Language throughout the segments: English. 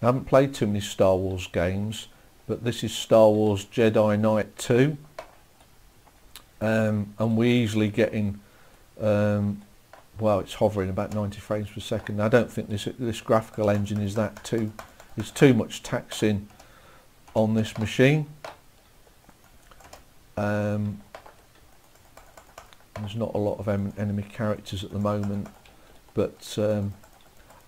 I haven't played too many Star Wars games, but this is Star Wars Jedi Knight 2, and we're easily getting, well, it's hovering about 90 frames per second. I don't think this graphical engine is it's too much taxing on this machine. There's not a lot of enemy characters at the moment, but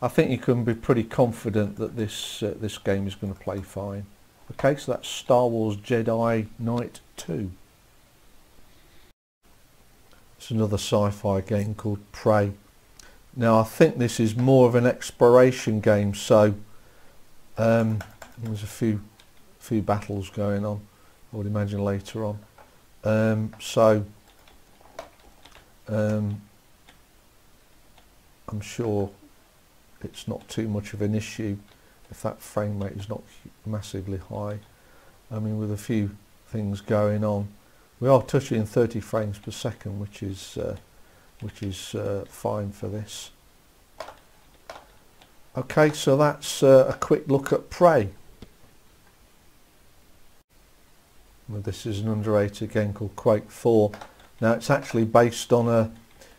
I think you can be pretty confident that this game is going to play fine. Okay, so that's Star Wars Jedi Knight 2. It's another sci-fi game called Prey. Now I think this is more of an exploration game, so there's a few battles going on, I would imagine, later on. I'm sure it's not too much of an issue if that frame rate is not massively high. I mean, with a few things going on, we are touching 30 frames per second, which is fine for this. Okay, so that's a quick look at Prey. Well, this is an underrated game called Quake IV. Now it's actually based on a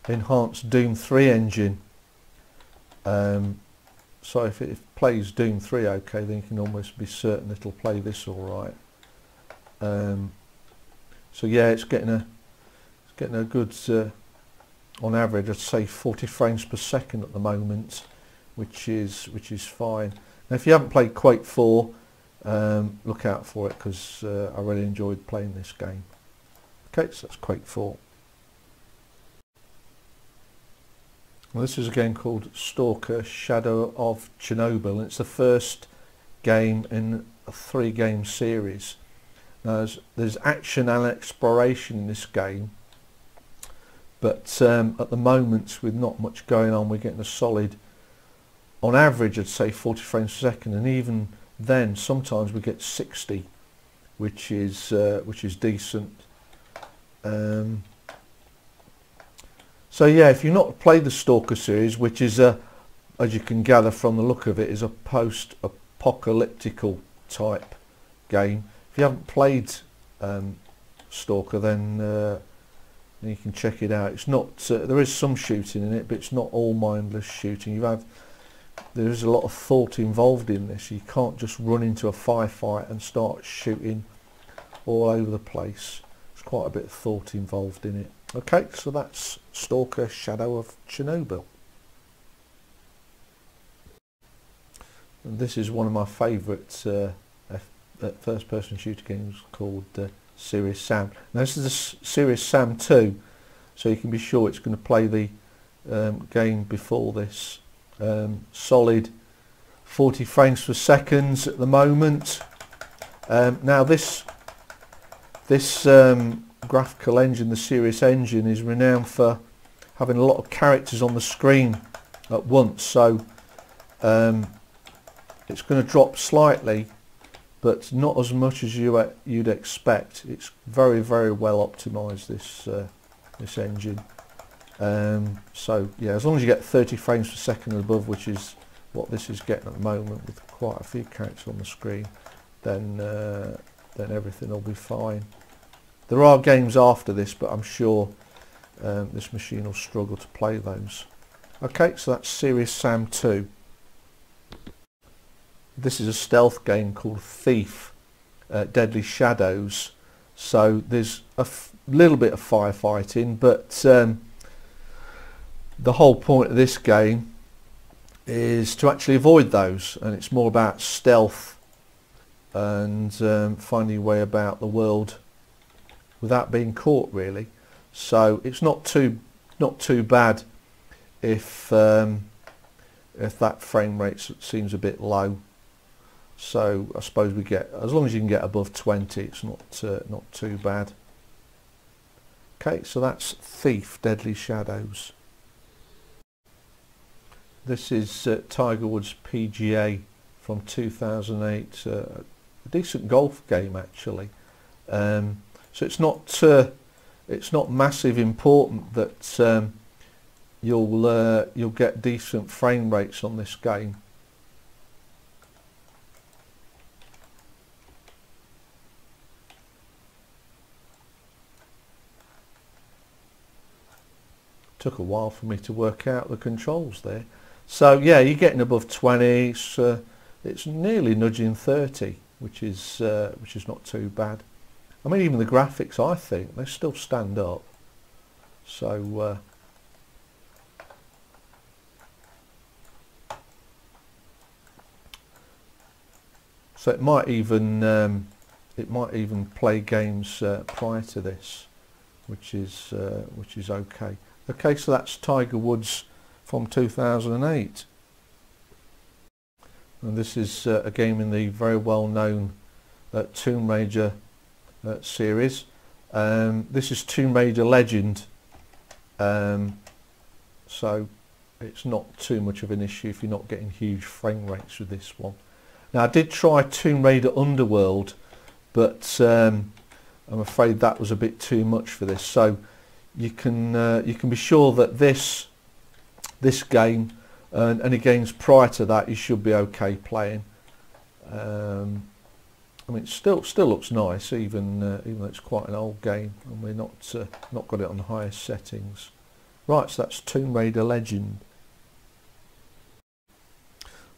enhanced Doom 3 engine. So if it plays Doom 3 okay, then you can almost be certain it'll play this all right. So yeah, it's getting a good, on average, I'd say 40 frames per second at the moment, which is fine. Now, if you haven't played Quake IV, look out for it, because I really enjoyed playing this game. Okay, so that's Quake IV. Well, this is a game called Stalker: Shadow of Chernobyl, and it's the first game in a 3-game series. Now, there's action and exploration in this game, but at the moment, with not much going on, we're getting a solid, on average, I'd say 40 frames per second, and even then, sometimes we get 60, which is decent. So yeah, if you've not played the Stalker series, which is as you can gather from the look of it, is a post-apocalyptical type game. If you haven't played Stalker, then you can check it out. It's not there is some shooting in it, but it's not all mindless shooting. There is a lot of thought involved in this. You can't just run into a firefight and start shooting all over the place. There's quite a bit of thought involved in it. Okay, so that's Stalker: Shadow of Chernobyl. And this is one of my favourite first-person shooter games called Serious Sam. Now this is a Serious Sam 2, so you can be sure it's going to play the game before this. Solid 40 frames per second at the moment. Now this graphical engine, the Serious engine, is renowned for having a lot of characters on the screen at once, so it's going to drop slightly, but not as much as you'd expect. It's very, very well optimized, this engine. So yeah, as long as you get 30 frames per second and above, which is what this is getting at the moment, with quite a few characters on the screen, then everything will be fine. There are games after this, but I'm sure this machine will struggle to play those. Okay, so that's Serious Sam 2. This is a stealth game called Thief, Deadly Shadows. So there's a little bit of firefighting, but the whole point of this game is to actually avoid those, and it's more about stealth and finding your way about the world without being caught, really. So it's not too bad if that frame rate seems a bit low. So I suppose we get, as long as you can get above 20, it's not too bad. Okay, so that's Thief, Deadly Shadows. This is Tiger Woods PGA from 2008. A decent golf game, actually. So it's not massive important that you'll get decent frame rates on this game. took a while for me to work out the controls there. So yeah, you're getting above 20. It's nearly nudging 30, which is not too bad. I mean, even the graphics, I think they still stand up. So so it might even play games prior to this, which is okay. Okay, so that's Tiger Woods from 2008, and this is a game in the very well known Tomb Raider series. This is Tomb Raider Legend, so it's not too much of an issue if you're not getting huge frame rates with this one. Now, I did try Tomb Raider Underworld, but I'm afraid that was a bit too much for this. So you can be sure that this game and any games prior to that you should be okay playing. I mean, it still looks nice, even though it's quite an old game and we're not got it on the highest settings. Right, so that's Tomb Raider Legend.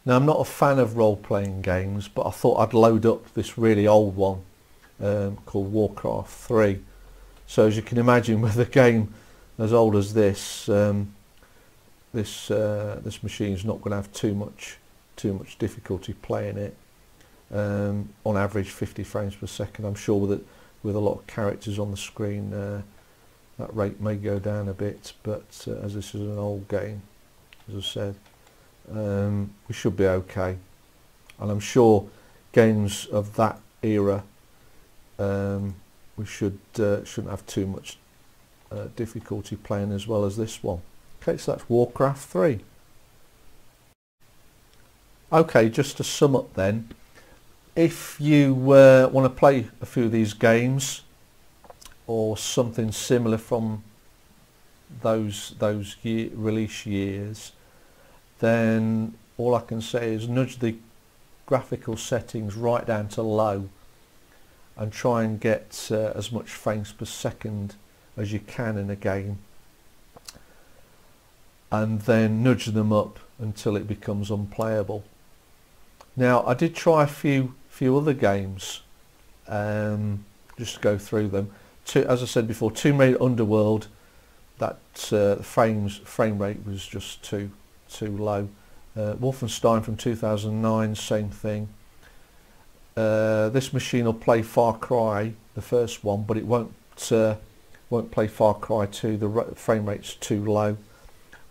Now, I'm not a fan of role-playing games, but I thought I'd load up this really old one called Warcraft III. So as you can imagine, with a game as old as this, this machine's not going to have too much difficulty playing it. On average 50 frames per second. I'm sure with a lot of characters on the screen that rate may go down a bit, but as this is an old game, as I said, we should be okay. And I'm sure games of that era we shouldn't have too much difficulty playing as well as this one. Okay, so that's Warcraft 3. Okay, just to sum up then, if you want to play a few of these games or something similar from those release years, then all I can say is nudge the graphical settings right down to low and try and get as much frames per second as you can in a game, and then nudge them up until it becomes unplayable. Now, I did try a few other games, just to go through them. As I said before, Tomb Raider Underworld, that frame rate was just too low. Wolfenstein from 2009, same thing. This machine will play Far Cry, the first one, but it won't play Far Cry 2. The frame rate's too low.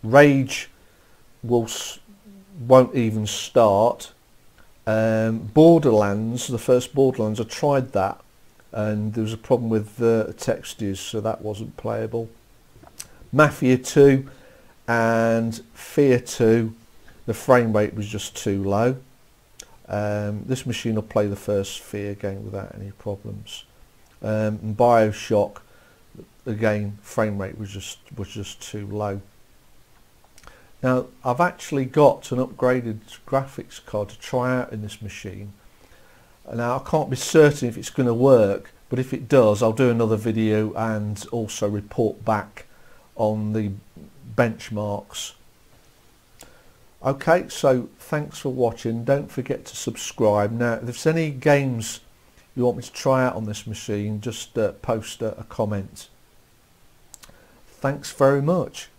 Rage won't even start. Borderlands, the first Borderlands, I tried that and there was a problem with the textures, so that wasn't playable. Mafia 2 and Fear 2, the frame rate was just too low. This machine will play the first Fear game without any problems. And Bioshock, again, frame rate was just too low. Now, I've actually got an upgraded graphics card to try out in this machine. Now, I can't be certain if it's going to work, but if it does, I'll do another video and also report back on the benchmarks. Okay, so thanks for watching. Don't forget to subscribe. Now, if there's any games you want me to try out on this machine, just post a comment. Thanks very much.